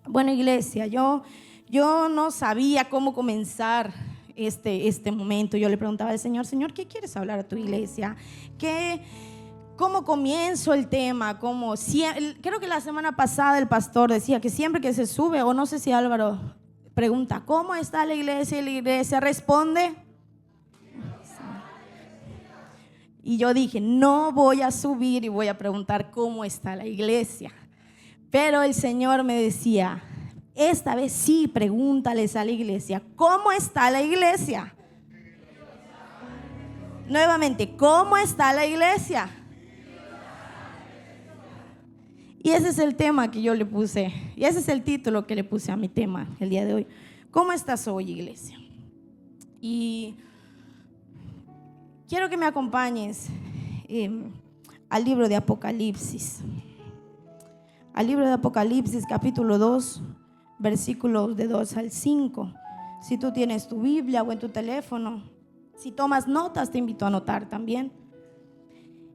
Bueno, iglesia, yo no sabía cómo comenzar este momento. Yo le preguntaba al Señor, Señor, ¿qué quieres hablar a tu iglesia? ¿Cómo comienzo el tema? Creo que la semana pasada el pastor decía que siempre que se sube, o no sé si Álvaro pregunta, ¿cómo está la iglesia? Y la iglesia responde. Y yo dije, no voy a subir y voy a preguntar cómo está la iglesia. Pero el Señor me decía, esta vez sí, pregúntales a la iglesia, ¿cómo está la iglesia? Nuevamente, ¿cómo está la iglesia? Y ese es el tema que yo le puse, y ese es el título que le puse a mi tema el día de hoy. ¿Cómo estás hoy, iglesia? Y quiero que me acompañes al libro de Apocalipsis. Al libro de Apocalipsis, capítulo 2, versículos de 2 al 5. Si tú tienes tu Biblia o en tu teléfono, si tomas notas, te invito a anotar también.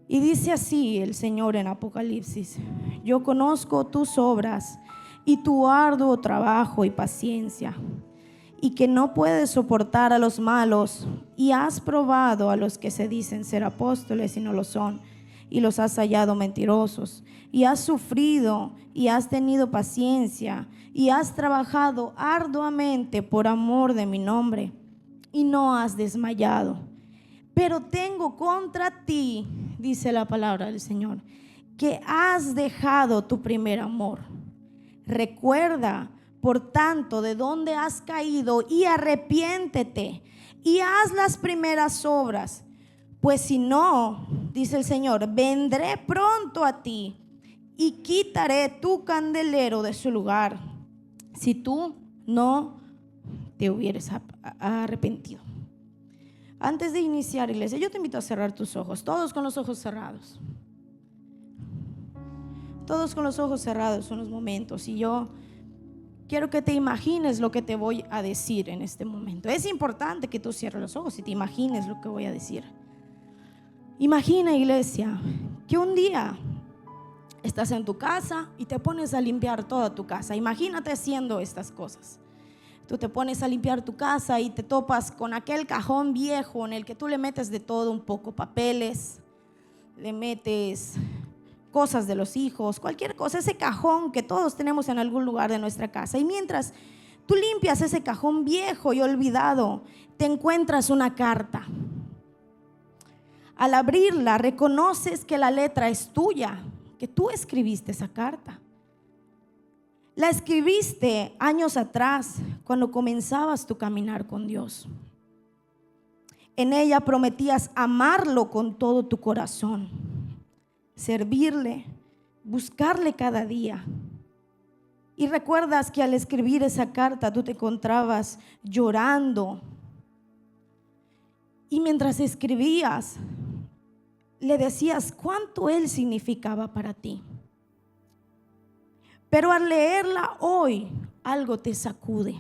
Y dice así el Señor en Apocalipsis: yo conozco tus obras y tu arduo trabajo y paciencia, y que no puedes soportar a los malos, y has probado a los que se dicen ser apóstoles y no lo son, y los has hallado mentirosos, y has sufrido y has tenido paciencia, y has trabajado arduamente por amor de mi nombre, y no has desmayado. Pero tengo contra ti, dice la palabra del Señor, que has dejado tu primer amor. Recuerda, por tanto, de dónde has caído, y arrepiéntete y haz las primeras obras. Pues si no, dice el Señor, vendré pronto a ti y quitaré tu candelero de su lugar, si tú no te hubieras arrepentido. Antes de iniciar, iglesia, yo te invito a cerrar tus ojos, todos con los ojos cerrados. Todos con los ojos cerrados unos momentos, y yo quiero que te imagines lo que te voy a decir en este momento. Es importante que tú cierres los ojos y te imagines lo que voy a decir. Imagina, iglesia, que un día estás en tu casa y te pones a limpiar toda tu casa. Imagínate haciendo estas cosas. Tú te pones a limpiar tu casa y te topas con aquel cajón viejo en el que tú le metes de todo un poco, papeles, le metes cosas de los hijos, cualquier cosa, ese cajón que todos tenemos en algún lugar de nuestra casa. Y mientras tú limpias ese cajón viejo y olvidado, te encuentras una carta. Al abrirla, reconoces que la letra es tuya, que tú escribiste esa carta. La escribiste años atrás, cuando comenzabas tu caminar con Dios. En ella prometías amarlo con todo tu corazón, servirle, buscarle cada día. Y recuerdas que al escribir esa carta tú te encontrabas llorando. Y mientras escribías, le decías cuánto Él significaba para ti. Pero al leerla hoy, algo te sacude.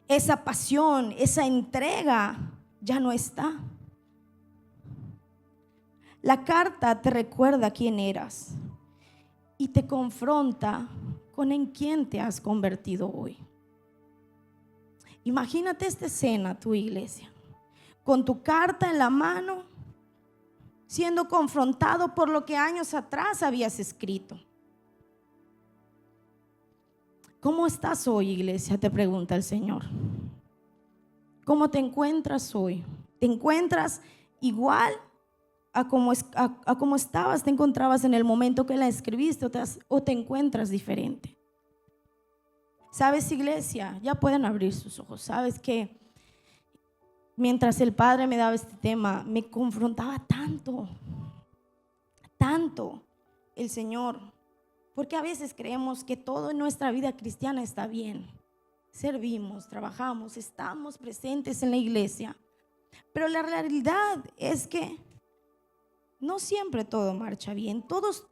Esa pasión, esa entrega ya no está. La carta te recuerda quién eras y te confronta con en quién te has convertido hoy. Imagínate esta escena, tu iglesia, con tu carta en la mano, siendo confrontado por lo que años atrás habías escrito. ¿Cómo estás hoy, iglesia?, te pregunta el Señor. ¿Cómo te encuentras hoy? ¿Te encuentras igual a como estabas, te encontrabas en el momento que la escribiste, o te encuentras diferente? ¿Sabes, iglesia? Ya pueden abrir sus ojos. ¿Sabes que mientras el Padre me daba este tema, me confrontaba tanto el Señor? Porque a veces creemos que todo en nuestra vida cristiana está bien. Servimos, trabajamos, estamos presentes en la iglesia. Pero la realidad es que no siempre todo marcha bien. Todos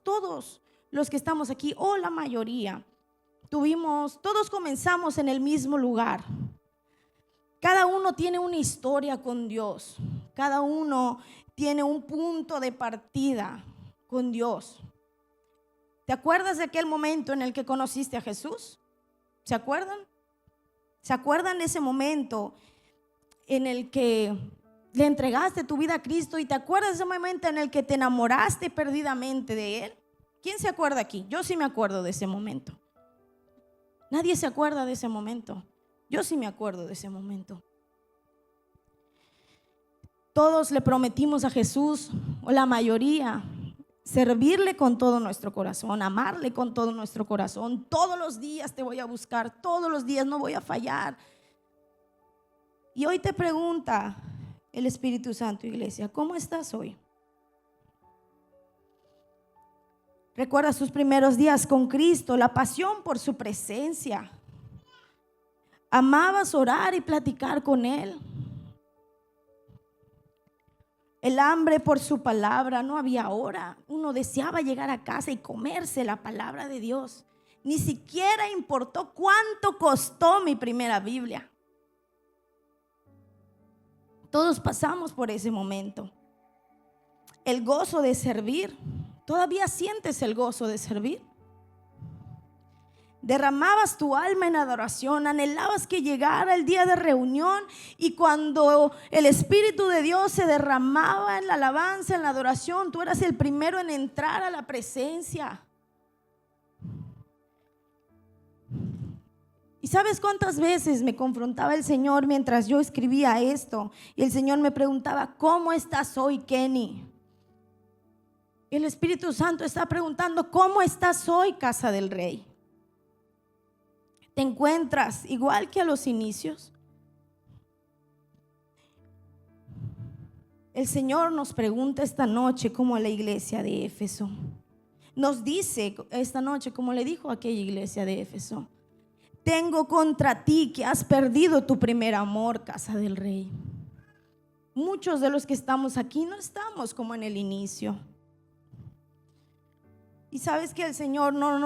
los que estamos aquí, o la mayoría, todos comenzamos en el mismo lugar. Cada uno tiene una historia con Dios. Cada uno tiene un punto de partida con Dios. ¿Te acuerdas de aquel momento en el que conociste a Jesús? ¿Se acuerdan? ¿Se acuerdan de ese momento en el que le entregaste tu vida a Cristo? ¿Y te acuerdas de ese momento en el que te enamoraste perdidamente de Él? ¿Quién se acuerda aquí? Yo sí me acuerdo de ese momento. Nadie se acuerda de ese momento. Yo sí me acuerdo de ese momento. Todos le prometimos a Jesús, o la mayoría, servirle con todo nuestro corazón, amarle con todo nuestro corazón. Todos los días te voy a buscar, todos los días no voy a fallar. Y hoy te pregunta el Espíritu Santo, iglesia, ¿cómo estás hoy? Recuerda sus primeros días con Cristo, la pasión por su presencia. Amabas orar y platicar con Él. El hambre por su palabra, no había hora. Uno deseaba llegar a casa y comerse la palabra de Dios. Ni siquiera importó cuánto costó mi primera Biblia. Todos pasamos por ese momento. El gozo de servir. ¿Todavía sientes el gozo de servir? Derramabas tu alma en adoración, anhelabas que llegara el día de reunión, y cuando el Espíritu de Dios se derramaba en la alabanza, en la adoración, tú eras el primero en entrar a la presencia. ¿Y sabes cuántas veces me confrontaba el Señor mientras yo escribía esto? Y el Señor me preguntaba, ¿cómo estás hoy, Kenny? Y el Espíritu Santo está preguntando, ¿cómo estás hoy, casa del Rey? ¿Te encuentras igual que a los inicios? El Señor nos pregunta esta noche, como a la iglesia de Éfeso. Nos dice esta noche, como le dijo a aquella iglesia de Éfeso: tengo contra ti que has perdido tu primer amor, casa del Rey. Muchos de los que estamos aquí no estamos como en el inicio. Y sabes que el Señor no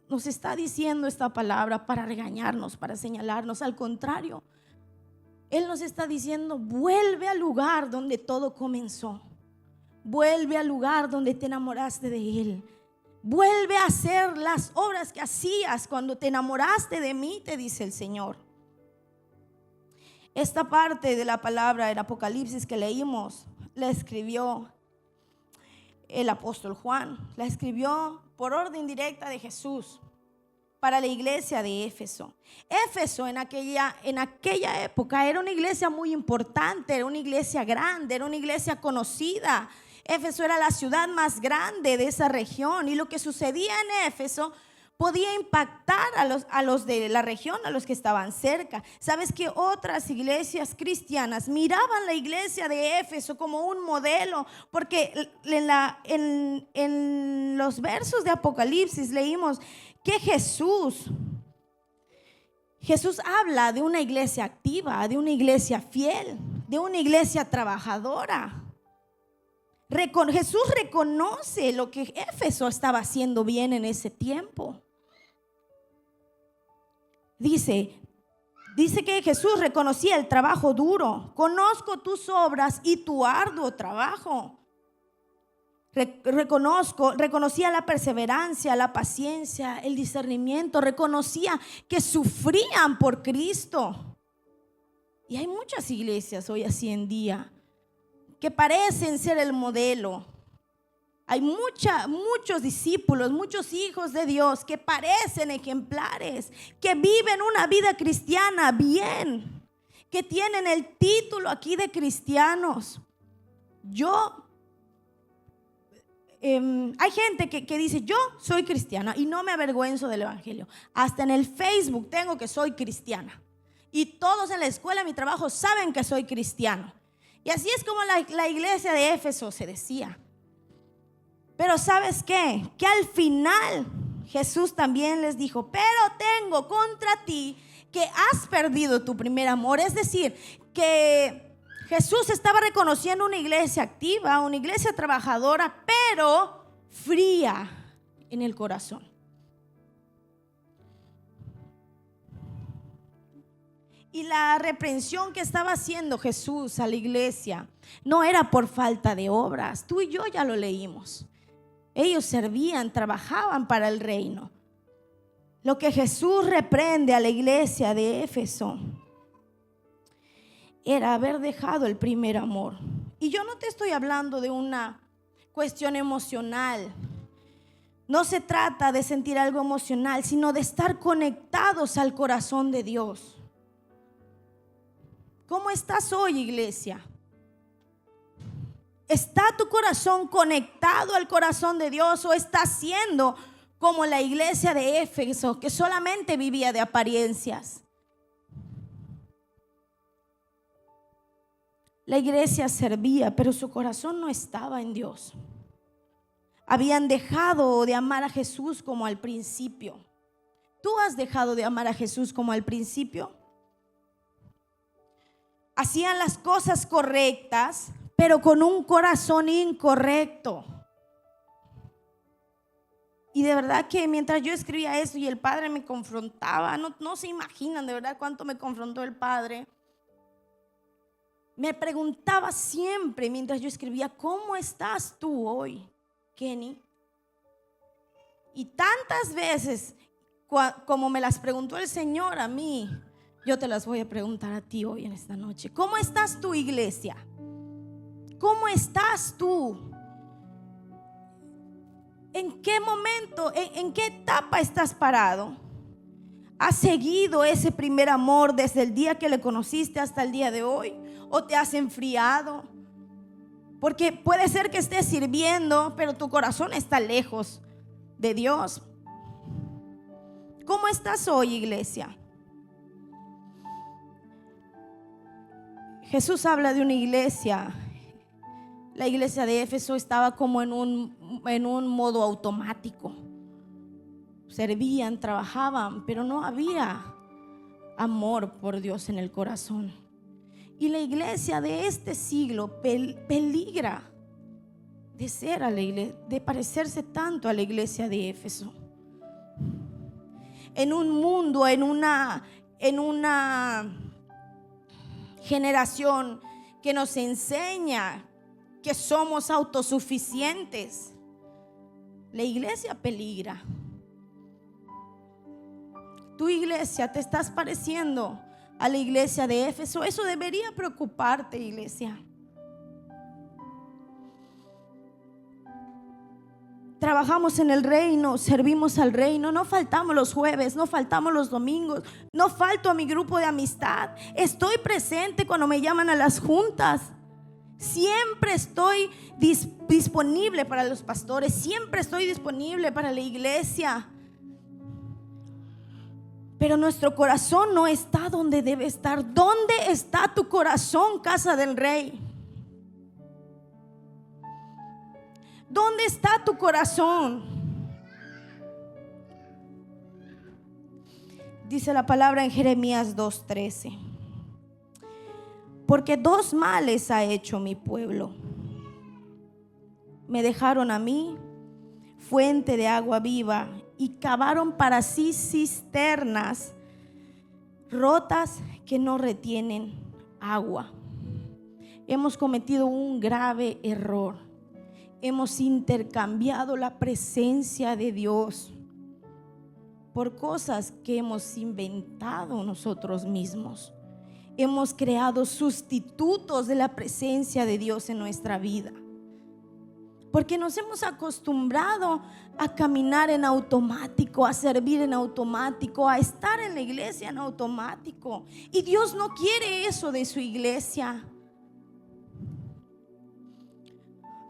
nos está diciendo esta palabra para regañarnos, para señalarnos. Al contrario, Él nos está diciendo: vuelve al lugar donde todo comenzó. Vuelve al lugar donde te enamoraste de Él. Vuelve a hacer las obras que hacías cuando te enamoraste de mí, te dice el Señor. Esta parte de la palabra del Apocalipsis que leímos, la escribió el apóstol Juan. La escribió por orden directa de Jesús para la iglesia de Éfeso. Éfeso en aquella época era una iglesia muy importante, era una iglesia grande, era una iglesia conocida. Éfeso era la ciudad más grande de esa región, y lo que sucedía en Éfeso podía impactar a los de la región, a los que estaban cerca. Sabes que otras iglesias cristianas miraban la iglesia de Éfeso como un modelo, porque en los versos de Apocalipsis leímos que Jesús habla de una iglesia activa, de una iglesia fiel, de una iglesia trabajadora. Jesús reconoce lo que Éfeso estaba haciendo bien en ese tiempo. Dice que Jesús reconocía el trabajo duro. Conozco tus obras y tu arduo trabajo. Reconocía la perseverancia, la paciencia, el discernimiento. Reconocía que sufrían por Cristo. Y hay muchas iglesias hoy así en día que parecen ser el modelo. Hay muchos discípulos, muchos hijos de Dios que parecen ejemplares, que viven una vida cristiana bien, que tienen el título aquí de cristianos. Hay gente que dice: yo soy cristiana y no me avergüenzo del evangelio. Hasta en el Facebook tengo que soy cristiana, y todos en la escuela, en mi trabajo, saben que soy cristiano. Y así es como la iglesia de Éfeso se decía. Pero ¿sabes qué? Que al final Jesús también les dijo: pero tengo contra ti que has perdido tu primer amor. Es decir, que Jesús estaba reconociendo una iglesia activa, una iglesia trabajadora, pero fría en el corazón. Y la reprensión que estaba haciendo Jesús a la iglesia no era por falta de obras. Tú y yo ya lo leímos. Ellos servían, trabajaban para el reino. Lo que Jesús reprende a la iglesia de Éfeso era haber dejado el primer amor. Y yo no te estoy hablando de una cuestión emocional. No se trata de sentir algo emocional, sino de estar conectados al corazón de Dios. ¿Cómo estás hoy, iglesia? ¿Está tu corazón conectado al corazón de Dios o estás siendo como la iglesia de Éfeso, que solamente vivía de apariencias? La iglesia servía, pero su corazón no estaba en Dios. Habían dejado de amar a Jesús como al principio. ¿Tú has dejado de amar a Jesús como al principio? Hacían las cosas correctas, pero con un corazón incorrecto. Y de verdad que mientras yo escribía eso y el Padre me confrontaba, no se imaginan de verdad cuánto me confrontó el Padre. Me preguntaba siempre mientras yo escribía, ¿cómo estás tú hoy, Kenny? Y tantas veces como me las preguntó el Señor a mí, yo te las voy a preguntar a ti hoy en esta noche. ¿Cómo estás tú, iglesia? ¿Cómo estás tú? ¿En qué momento, en qué etapa estás parado? ¿Has seguido ese primer amor desde el día que le conociste hasta el día de hoy? ¿O te has enfriado? Porque puede ser que estés sirviendo, pero tu corazón está lejos de Dios. ¿Cómo estás hoy, iglesia? Jesús habla de una iglesia. La iglesia de Éfeso estaba como en un modo automático. Servían, trabajaban, pero no había amor por Dios en el corazón. Y la iglesia de este siglo peligra de ser a la iglesia, de parecerse tanto a la iglesia de Éfeso. En un mundo, en una generación que nos enseña que somos autosuficientes, la iglesia peligra. Tu iglesia te estás pareciendo a la iglesia de Éfeso. Eso debería preocuparte, iglesia. Trabajamos en el reino, servimos al reino, no faltamos los jueves, no faltamos los domingos, no falto a mi grupo de amistad, estoy presente cuando me llaman a las juntas, siempre estoy disponible para los pastores, siempre estoy disponible para la iglesia. Pero nuestro corazón no está donde debe estar. ¿Dónde está tu corazón, casa del Rey? ¿Dónde está tu corazón? Dice la palabra en Jeremías 2:13. Porque dos males ha hecho mi pueblo. Me dejaron a mí, fuente de agua viva, y cavaron para sí cisternas rotas que no retienen agua. Hemos cometido un grave error. Hemos intercambiado la presencia de Dios por cosas que hemos inventado nosotros mismos. Hemos creado sustitutos de la presencia de Dios en nuestra vida, porque nos hemos acostumbrado a caminar en automático, a servir en automático, a estar en la iglesia en automático. Y Dios no quiere eso de su iglesia.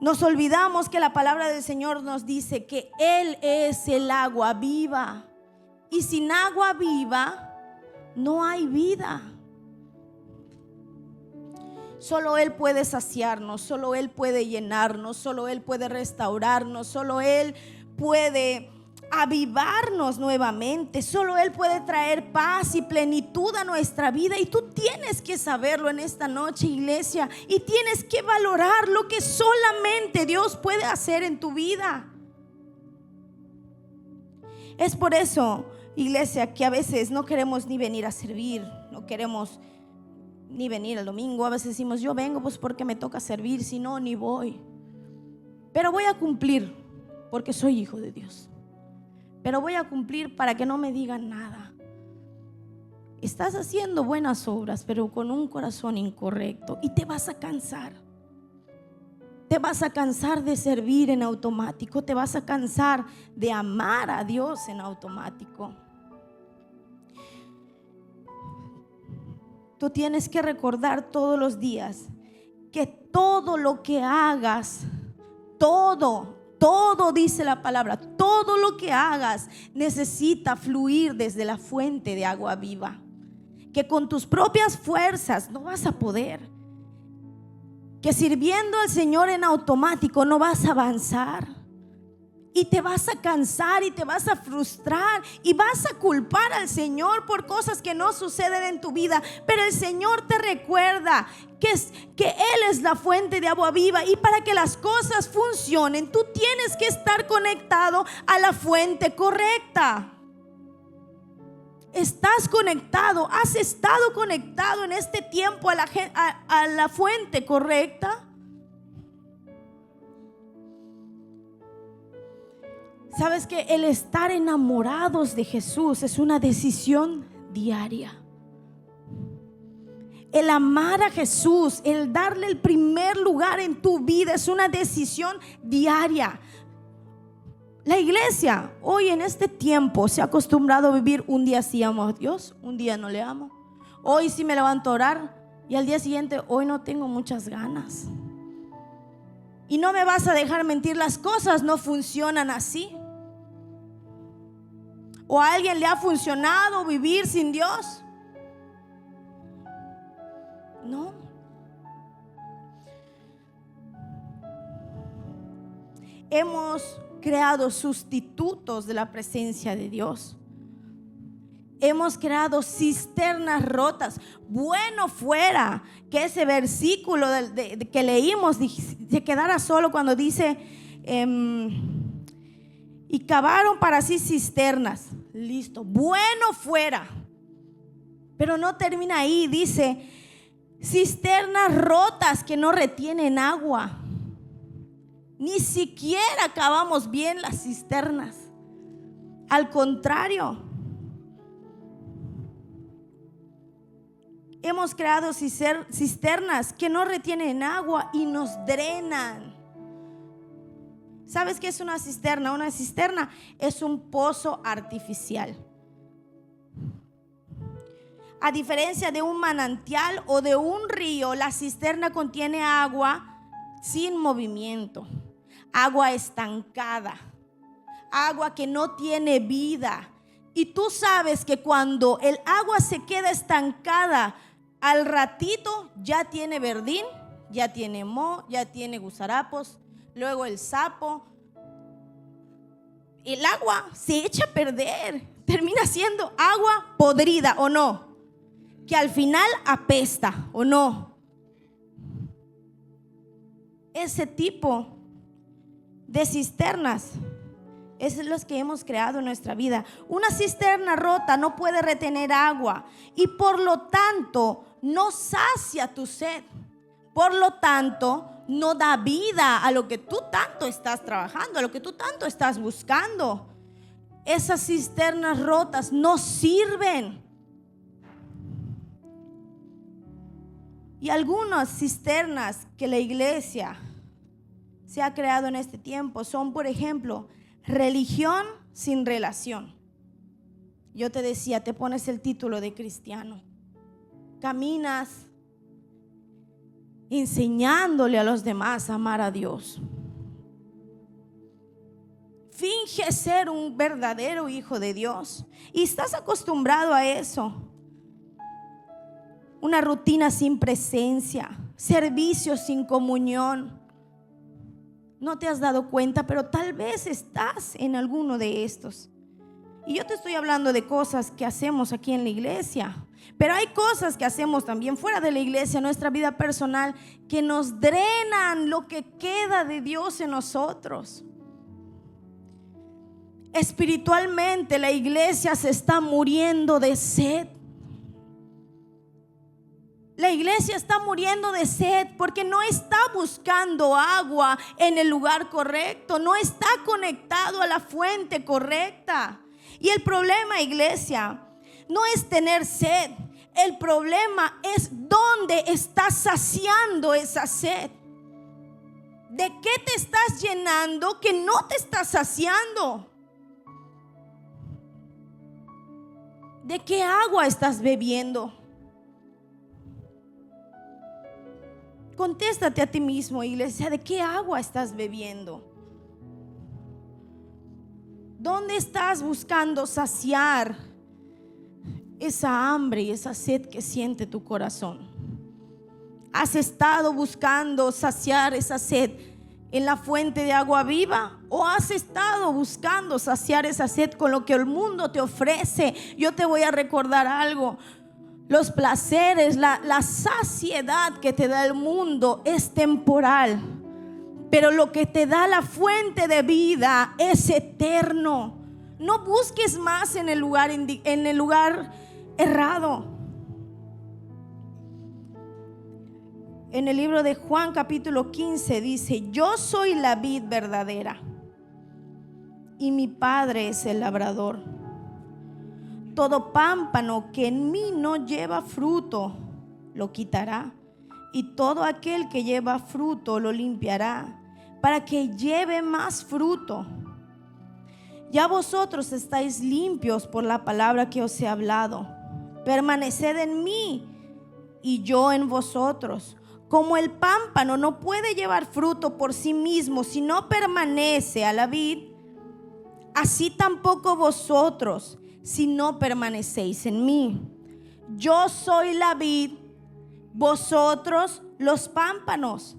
Nos olvidamos que la palabra del Señor nos dice que Él es el agua viva. Y sin agua viva no hay vida. Solo Él puede saciarnos, solo Él puede llenarnos, solo Él puede restaurarnos, solo Él puede avivarnos nuevamente, solo Él puede traer paz y plenitud a nuestra vida. Y tú tienes que saberlo en esta noche, iglesia, y tienes que valorar lo que solamente Dios puede hacer en tu vida. Es por eso, iglesia, que a veces no queremos ni venir a servir, no queremos ni venir el domingo. A veces decimos, yo vengo pues porque me toca servir, si no, ni voy. Pero voy a cumplir porque soy hijo de Dios. Pero voy a cumplir para que no me digan nada. Estás haciendo buenas obras, pero con un corazón incorrecto, y te vas a cansar. Te vas a cansar de servir en automático. Te vas a cansar de amar a Dios en automático. Tú tienes que recordar todos los días que todo lo que hagas, todo dice la palabra, todo lo que hagas necesita fluir desde la fuente de agua viva. Que con tus propias fuerzas no vas a poder. Que sirviendo al Señor en automático no vas a avanzar. Y te vas a cansar y te vas a frustrar y vas a culpar al Señor por cosas que no suceden en tu vida. Pero el Señor te recuerda que Él es la fuente de agua viva, y para que las cosas funcionen, tú tienes que estar conectado a la fuente correcta. Estás conectado, has estado conectado en este tiempo a la fuente correcta. Sabes que el estar enamorados de Jesús es una decisión diaria. El amar a Jesús, el darle el primer lugar en tu vida, es una decisión diaria. La iglesia hoy en este tiempo se ha acostumbrado a vivir: un día sí amo a Dios, un día no le amo. Hoy sí me levanto a orar, y al día siguiente, hoy no tengo muchas ganas. Y no me vas a dejar mentir, las cosas no funcionan así. ¿O a alguien le ha funcionado vivir sin Dios? No. Hemos creado sustitutos de la presencia de Dios. Hemos creado cisternas rotas. Bueno fuera que ese versículo que leímos se quedara solo cuando dice y cavaron para sí cisternas. Listo, bueno fuera. Pero no termina ahí, dice cisternas rotas que no retienen agua. Ni siquiera cavamos bien las cisternas. Al contrario, hemos creado cisternas que no retienen agua y nos drenan. ¿Sabes qué es una cisterna? Una cisterna es un pozo artificial. A diferencia de un manantial o de un río, la cisterna contiene agua sin movimiento, agua estancada, agua que no tiene vida. Y tú sabes que cuando el agua se queda estancada, al ratito ya tiene verdín, ya tiene moho, ya tiene gusarapos, luego el sapo. El agua se echa a perder, termina siendo agua podrida, ¿o no? Que al final apesta, ¿o no? Ese tipo de cisternas es los que hemos creado en nuestra vida. Una cisterna rota no puede retener agua y por lo tanto no sacia tu sed. Por lo tanto, no da vida a lo que tú tanto estás trabajando, a lo que tú tanto estás buscando. Esas cisternas rotas no sirven. Y algunas cisternas que la iglesia se ha creado en este tiempo son, por ejemplo, religión sin relación. Yo te decía, te pones el título de cristiano, caminas enseñándole a los demás a amar a Dios, finge ser un verdadero hijo de Dios y estás acostumbrado a eso. Una rutina sin presencia, servicios sin comunión. No te has dado cuenta, pero tal vez estás en alguno de estos. Y yo te estoy hablando de cosas que hacemos aquí en la iglesia, pero hay cosas que hacemos también fuera de la iglesia, en nuestra vida personal, que nos drenan lo que queda de Dios en nosotros. Espiritualmente la iglesia se está muriendo de sed. La iglesia está muriendo de sed porque no está buscando agua en el lugar correcto, no está conectado a la fuente correcta. Y el problema, iglesia, no es tener sed. El problema es dónde estás saciando esa sed. ¿De qué te estás llenando que no te estás saciando? ¿De qué agua estás bebiendo? Contéstate a ti mismo, iglesia, ¿de qué agua estás bebiendo? ¿Dónde estás buscando saciar esa hambre y esa sed que siente tu corazón? ¿Has estado buscando saciar esa sed en la fuente de agua viva? ¿O has estado buscando saciar esa sed con lo que el mundo te ofrece? Yo te voy a recordar algo. Los placeres, la saciedad que te da el mundo es temporal, pero lo que te da la fuente de vida es eterno. No busques más en el lugar errado. En el libro de Juan capítulo 15 dice: yo soy la vid verdadera y mi Padre es el labrador. Todo pámpano que en mí no lleva fruto lo quitará, y todo aquel que lleva fruto lo limpiará, para que lleve más fruto. Ya vosotros estáis limpios por la palabra que os he hablado. Permaneced en mí y yo en vosotros. Como el pámpano no puede llevar fruto por sí mismo si no permanece a la vid, así tampoco vosotros si no permanecéis en mí. Yo soy la vid, vosotros los pámpanos.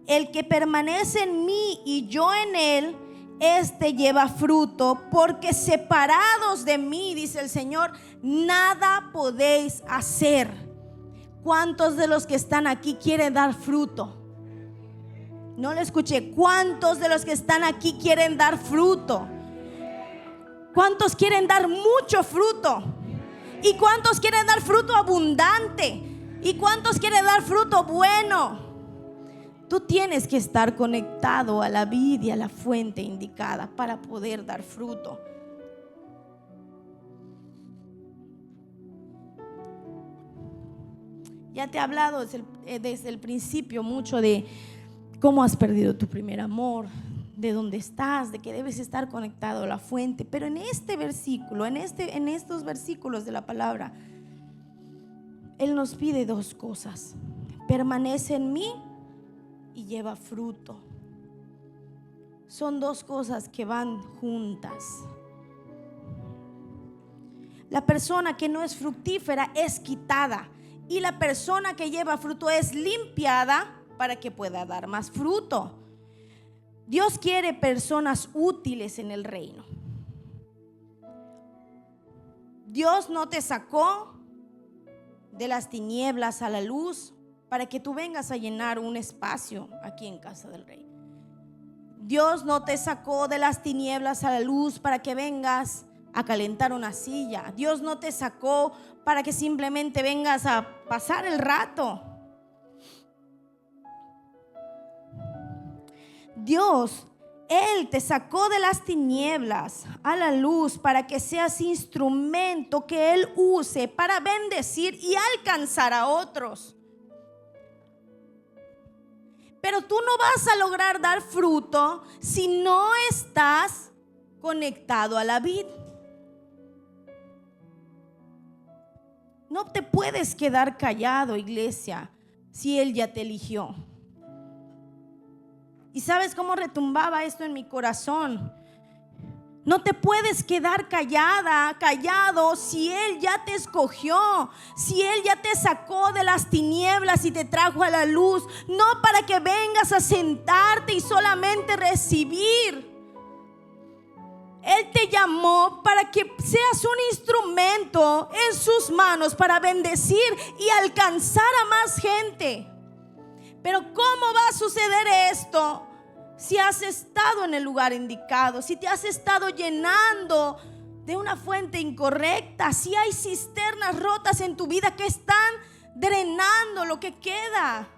El que permanece en mí y yo en él, este lleva fruto, porque separados de mí, dice el Señor, nada podéis hacer. ¿Cuántos de los que están aquí quieren dar fruto? No lo escuché. ¿Cuántos de los que están aquí quieren dar fruto? ¿Cuántos quieren dar mucho fruto? ¿Y cuántos quieren dar fruto abundante? ¿Y cuántos quieren dar fruto bueno? Tú tienes que estar conectado a la vid y a la fuente indicada para poder dar fruto. Ya te he hablado desde el principio mucho de cómo has perdido tu primer amor, de dónde estás, de que debes estar conectado a la fuente. Pero en este versículo, en estos versículos de la palabra, Él nos pide dos cosas: permanece en mí y lleva fruto. Son dos cosas que van juntas. La persona que no es fructífera es quitada, y la persona que lleva fruto es limpiada para que pueda dar más fruto. Dios quiere personas útiles en el reino. Dios no te sacó de las tinieblas a la luz para que tú vengas a llenar un espacio aquí en casa del Rey. Dios no te sacó de las tinieblas a la luz para que vengas a calentar una silla. Dios no te sacó para que simplemente vengas a pasar el rato. Dios, Él te sacó de las tinieblas a la luz para que seas instrumento que Él use para bendecir y alcanzar a otros. Pero tú no vas a lograr dar fruto si no estás conectado a la vid. No te puedes quedar callado, iglesia, si Él ya te eligió. ¿Y sabes cómo retumbaba esto en mi corazón? No te puedes quedar callado si Él ya te escogió, si Él ya te sacó de las tinieblas y te trajo a la luz, no para que vengas a sentarte y solamente recibir. Él te llamó para que seas un instrumento en sus manos para bendecir y alcanzar a más gente. Pero ¿cómo va a suceder esto si has estado en el lugar indicado? Si te has estado llenando de una fuente incorrecta, si hay cisternas rotas en tu vida que están drenando lo que queda.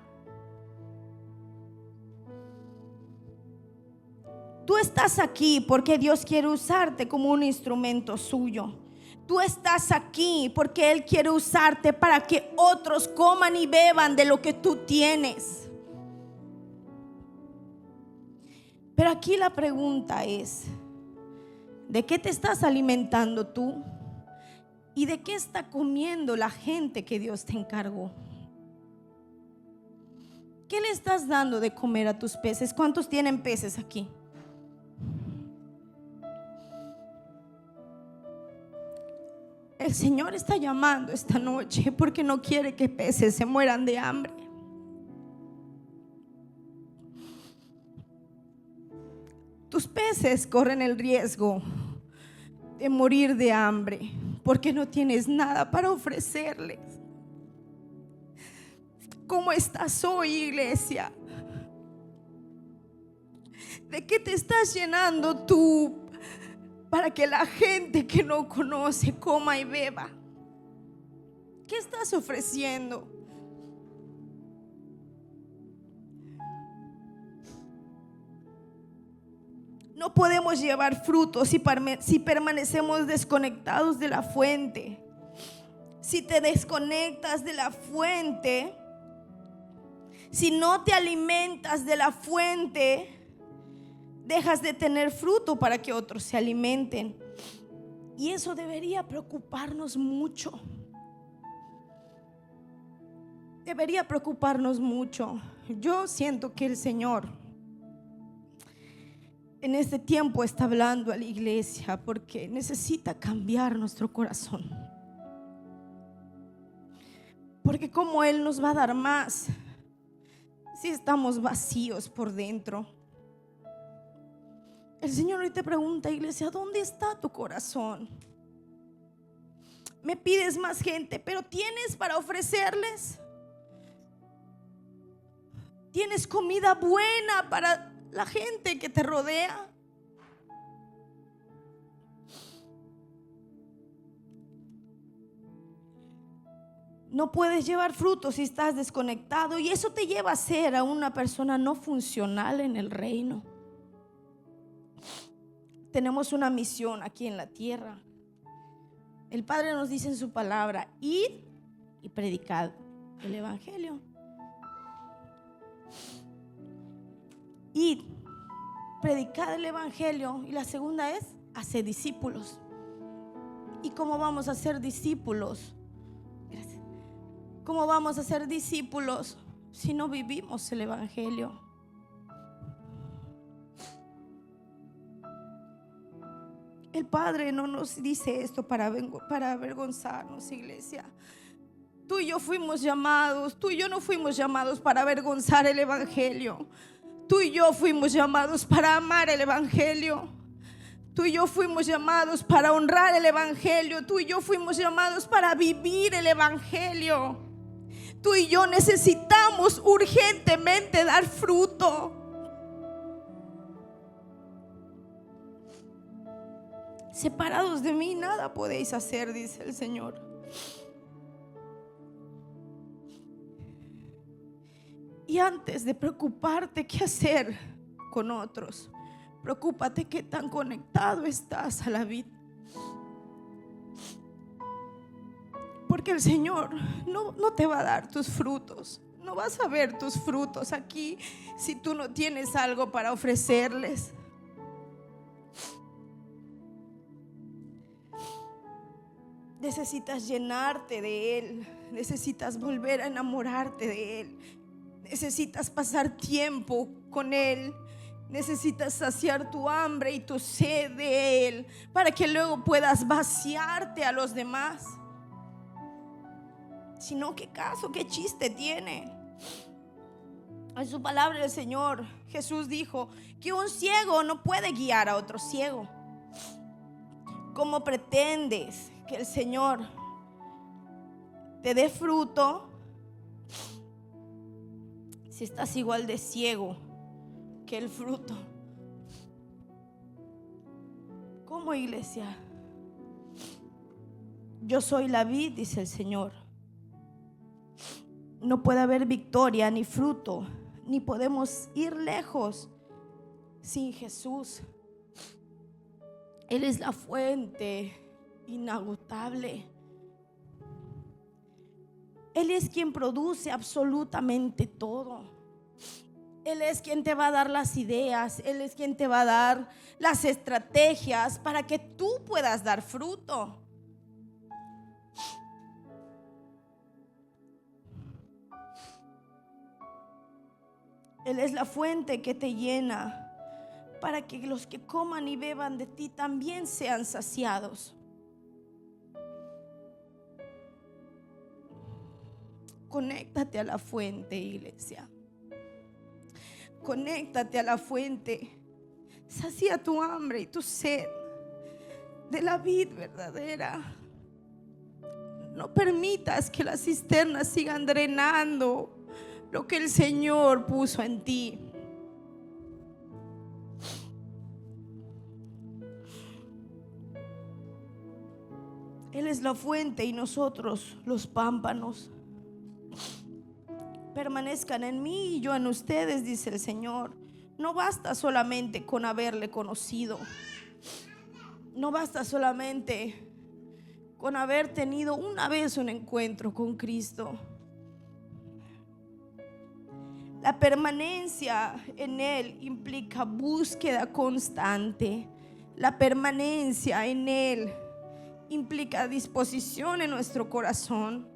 Tú estás aquí porque Dios quiere usarte como un instrumento suyo. Tú estás aquí porque Él quiere usarte para que otros coman y beban de lo que tú tienes. Pero aquí la pregunta es: ¿de qué te estás alimentando tú? ¿Y de qué está comiendo la gente que Dios te encargó? ¿Qué le estás dando de comer a tus peces? ¿Cuántos tienen peces aquí? El Señor está llamando esta noche porque no quiere que peces se mueran de hambre. Tus peces corren el riesgo de morir de hambre porque no tienes nada para ofrecerles. ¿Cómo estás hoy, iglesia? ¿De qué te estás llenando tú para que la gente que no conoce coma y beba? ¿Qué estás ofreciendo? No podemos llevar frutos si permanecemos desconectados de la fuente. Si te desconectas de la fuente, si no te alimentas de la fuente, dejas de tener fruto para que otros se alimenten. Y eso debería preocuparnos mucho. Debería preocuparnos mucho. Yo siento que el Señor en este tiempo está hablando a la iglesia porque necesita cambiar nuestro corazón. Porque como Él nos va a dar más si estamos vacíos por dentro. El Señor hoy te pregunta, iglesia, ¿dónde está tu corazón? Me pides más gente, pero ¿tienes para ofrecerles? ¿Tienes comida buena para la gente que te rodea? No puedes llevar frutos si estás desconectado, y eso te lleva a ser a una persona no funcional en el reino. Tenemos una misión aquí en la tierra. El Padre nos dice en su palabra: id y predicad el evangelio. Id, predicad el evangelio. Y la segunda es: hacer discípulos. ¿Y cómo vamos a ser discípulos? Gracias. ¿Cómo vamos a ser discípulos si no vivimos el evangelio? El Padre no nos dice esto para avergonzarnos, iglesia. Tú y yo fuimos llamados, tú y yo no fuimos llamados para avergonzar el evangelio. Tú y yo fuimos llamados para amar el evangelio. Tú y yo fuimos llamados para honrar el evangelio. Tú y yo fuimos llamados para vivir el evangelio. Tú y yo necesitamos urgentemente dar fruto. Separados de mí nada podéis hacer, dice el Señor. Y antes de preocuparte qué hacer con otros, preocúpate qué tan conectado estás a la vida. Porque el Señor no te va a dar tus frutos. No vas a ver tus frutos aquí si tú no tienes algo para ofrecerles. Necesitas llenarte de Él. Necesitas volver a enamorarte de Él. Necesitas pasar tiempo con Él. Necesitas saciar tu hambre y tu sed de Él para que luego puedas vaciarte a los demás. Si no, ¿qué caso, qué chiste tiene? En su palabra el Señor Jesús dijo que un ciego no puede guiar a otro ciego. ¿Cómo pretendes que el Señor te dé fruto si estás igual de ciego que el fruto? ¿Cómo, iglesia? Yo soy la vid, dice el Señor. no puede haber victoria ni fruto, ni podemos ir lejos sin Jesús. Él es la fuente inagotable. Él es quien produce absolutamente todo. Él es quien te va a dar las ideas. Él es quien te va a dar las estrategias para que tú puedas dar fruto. Él es la fuente que te llena para que los que coman y beban de ti también sean saciados. Conéctate a la fuente, iglesia. Conéctate a la fuente. Sacia tu hambre y tu sed de la vid verdadera. No permitas que las cisternas sigan drenando lo que el Señor puso en ti. Él es la fuente y nosotros los pámpanos. Permanezcan en mí y yo en ustedes, dice el Señor. No basta solamente con haberle conocido. No basta solamente con haber tenido una vez un encuentro con Cristo. La permanencia en Él implica búsqueda constante. La permanencia en Él implica disposición en nuestro corazón,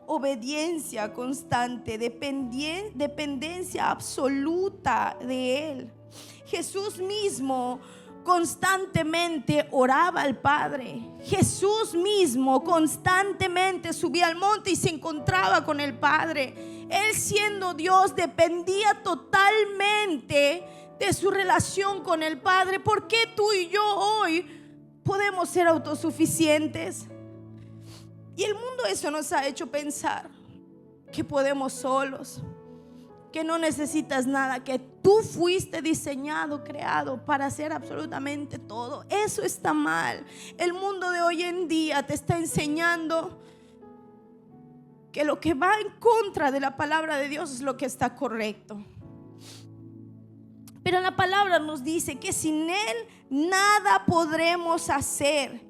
obediencia constante, dependencia absoluta de Él. Jesús mismo constantemente oraba al Padre. Jesús mismo constantemente subía al monte y se encontraba con el Padre. Él, siendo Dios, dependía totalmente de su relación con el Padre. ¿Por qué tú y yo hoy podemos ser autosuficientes? Y el mundo eso nos ha hecho pensar que podemos solos, que no necesitas nada, que tú fuiste diseñado, creado para hacer absolutamente todo. Eso está mal. El mundo de hoy en día te está enseñando que lo que va en contra de la palabra de Dios es lo que está correcto. Pero la palabra nos dice que sin Él nada podremos hacer.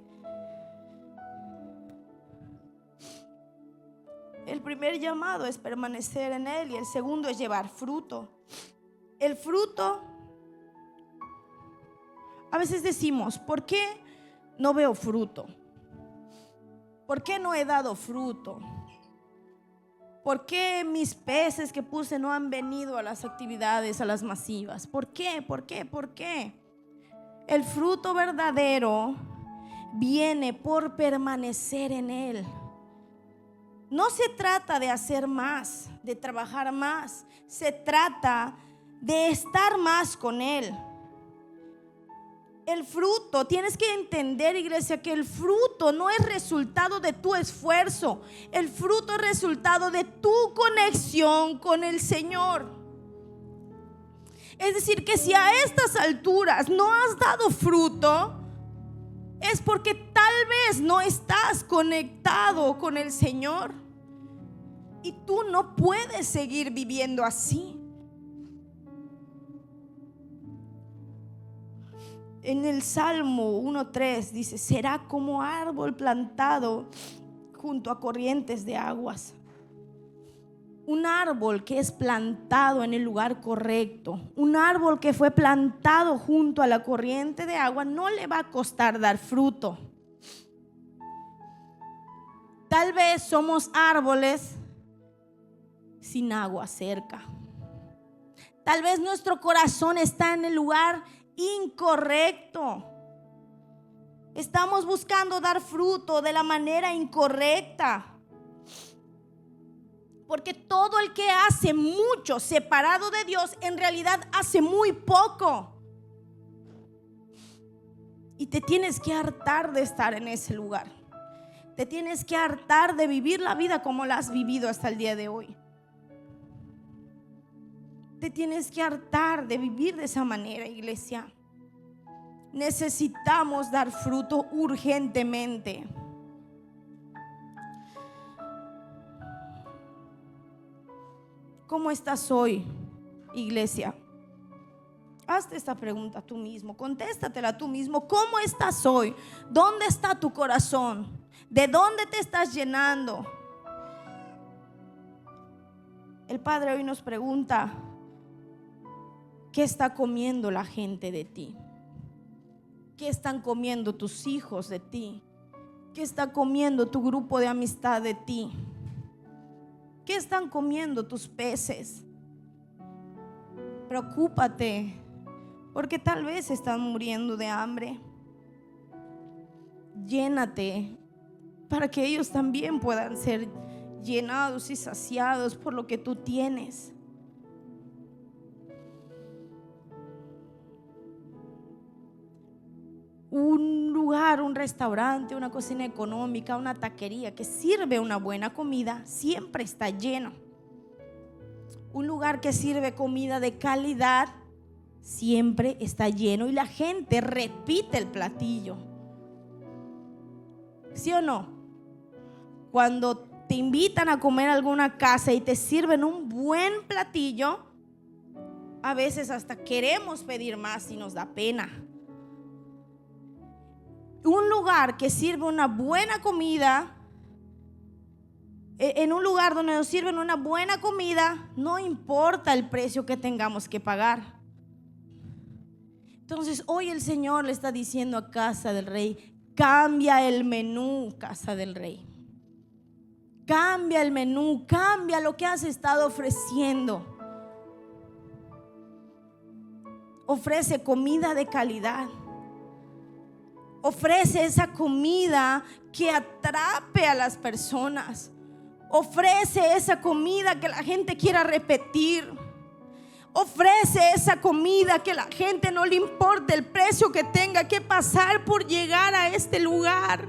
El primer llamado es permanecer en Él y el segundo es llevar fruto. El fruto, a veces decimos, ¿por qué no veo fruto? ¿Por qué no he dado fruto? ¿Por qué mis peces que puse no han venido a las actividades, a las masivas? ¿Por qué? ¿Por qué? ¿Por qué? El fruto verdadero viene por permanecer en Él. No se trata de hacer más, de trabajar más. Se trata de estar más con Él. El fruto, tienes que entender, iglesia, que el fruto no es resultado de tu esfuerzo. El fruto es resultado de tu conexión con el Señor. Es decir, que si a estas alturas no has dado fruto, es porque tal vez no estás conectado con el Señor. Y tú no puedes seguir viviendo así. En el Salmo 1:3 dice: será como árbol plantado junto a corrientes de aguas. Un árbol que es plantado en el lugar correcto, un árbol que fue plantado junto a la corriente de agua, no le va a costar dar fruto. Tal vez somos árboles sin agua cerca. Tal vez nuestro corazón está en el lugar incorrecto. Estamos buscando dar fruto de la manera incorrecta. Porque todo el que hace mucho separado de Dios, en realidad hace muy poco. Y te tienes que hartar de estar en ese lugar. Te tienes que hartar de vivir la vida como la has vivido hasta el día de hoy. Te tienes que hartar de vivir de esa manera, iglesia. Necesitamos dar fruto urgentemente. ¿Cómo estás hoy, iglesia? Hazte esta pregunta tú mismo, contéstatela tú mismo. ¿Cómo estás hoy? ¿Dónde está tu corazón? ¿De dónde te estás llenando? El Padre hoy nos pregunta: ¿qué está comiendo la gente de ti? ¿Qué están comiendo tus hijos de ti? ¿Qué está comiendo tu grupo de amistad de ti? ¿Qué están comiendo tus peces? Preocúpate, porque tal vez están muriendo de hambre. Llénate para que ellos también puedan ser llenados y saciados por lo que tú tienes. Un lugar, un restaurante, una cocina económica, una taquería que sirve una buena comida siempre está lleno. Un lugar que sirve comida de calidad siempre está lleno y la gente repite el platillo. ¿Sí o no? Cuando te invitan a comer a alguna casa y te sirven un buen platillo, a veces hasta queremos pedir más y nos da pena. Un lugar que sirve una buena comida, en un lugar donde nos sirven una buena comida, no importa el precio que tengamos que pagar. Entonces hoy el Señor le está diciendo a Casa del Rey: cambia el menú, Casa del Rey. Cambia el menú, cambia lo que has estado ofreciendo. Ofrece comida de calidad. Ofrece esa comida que atrape a las personas. Ofrece esa comida que la gente quiera repetir. Ofrece esa comida que la gente no le importe el precio que tenga que pasar por llegar a este lugar.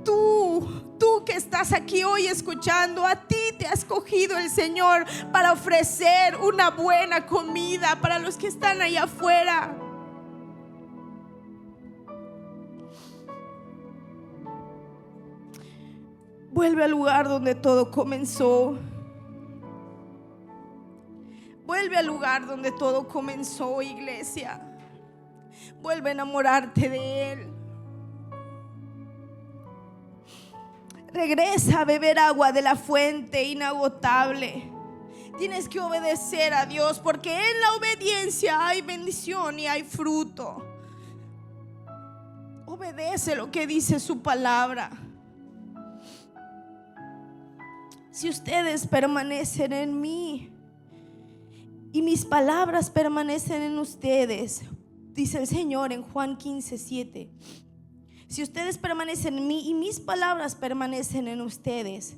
Tú que estás aquí hoy escuchando, a ti te ha escogido el Señor para ofrecer una buena comida para los que están allá afuera. Vuelve al lugar donde todo comenzó. Vuelve al lugar donde todo comenzó, iglesia. Vuelve a enamorarte de Él. Regresa a beber agua de la fuente inagotable. Tienes que obedecer a Dios, porque en la obediencia hay bendición y hay fruto. Obedece lo que dice su palabra. Si ustedes permanecen en mí y mis palabras permanecen en ustedes, dice el Señor en Juan 15:7. Si ustedes permanecen en mí y mis palabras permanecen en ustedes,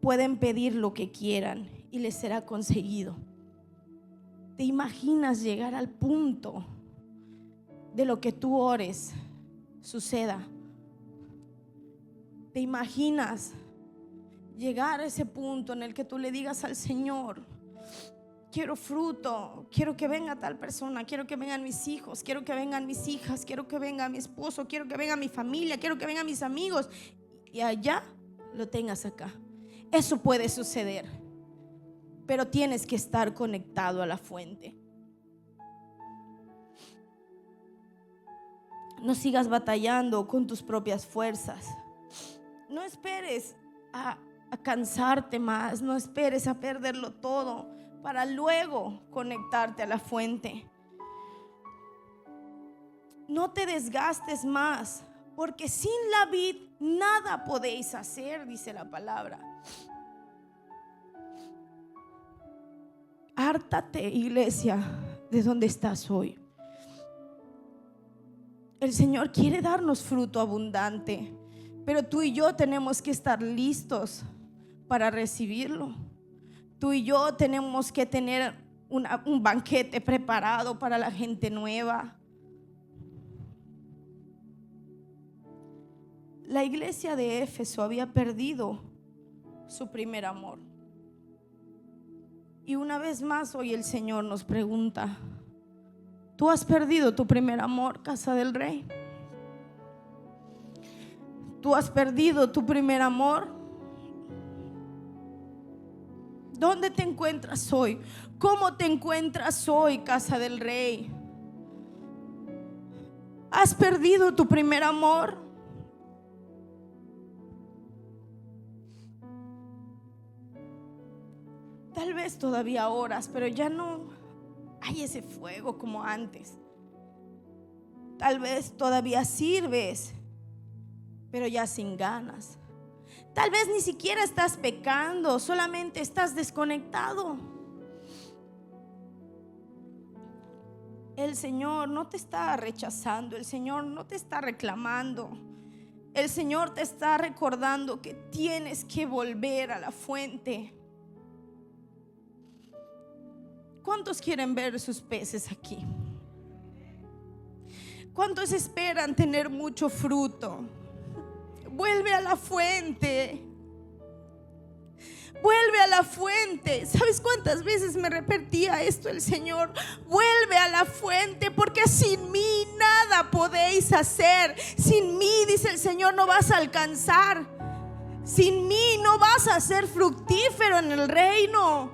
pueden pedir lo que quieran y les será conseguido. ¿Te imaginas llegar al punto de lo que tú ores suceda? ¿Te imaginas llegar a ese punto en el que tú le digas al Señor: quiero fruto, quiero que venga tal persona, quiero que vengan mis hijos, quiero que vengan mis hijas, quiero que venga mi esposo, quiero que venga mi familia, quiero que vengan mis amigos, y allá lo tengas acá? Eso puede suceder, pero tienes que estar conectado a la fuente. No sigas batallando con tus propias fuerzas. No esperes a cansarte más, no esperes a perderlo todo para luego conectarte a la fuente. No te desgastes más, porque sin la vid nada podéis hacer, dice la palabra. Hártate, iglesia, de donde estás hoy. El Señor quiere darnos fruto abundante, pero tú y yo tenemos que estar listos para recibirlo. Tú y yo tenemos que tener un banquete preparado para la gente nueva. La iglesia de Éfeso había perdido su primer amor. Y una vez más hoy el Señor nos pregunta: ¿tú has perdido tu primer amor, Casa del Rey? ¿Tú has perdido tu primer amor? ¿Dónde te encuentras hoy? ¿Cómo te encuentras hoy, casa del Rey? ¿Has perdido tu primer amor? Tal vez todavía oras, pero ya no hay ese fuego como antes. Tal vez todavía sirves, pero ya sin ganas. Tal vez ni siquiera estás pecando, solamente estás desconectado. El Señor no te está rechazando, el Señor no te está reclamando. El Señor te está recordando que tienes que volver a la fuente. ¿Cuántos quieren ver sus peces aquí? ¿Cuántos esperan tener mucho fruto? Vuelve a la fuente. Vuelve a la fuente. ¿Sabes cuántas veces me repetía esto el Señor? Vuelve a la fuente, porque sin mí nada podéis hacer. Sin mí, dice el Señor, no vas a alcanzar. Sin mí no vas a ser fructífero en el reino.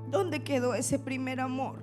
¿Dónde quedó ese primer amor?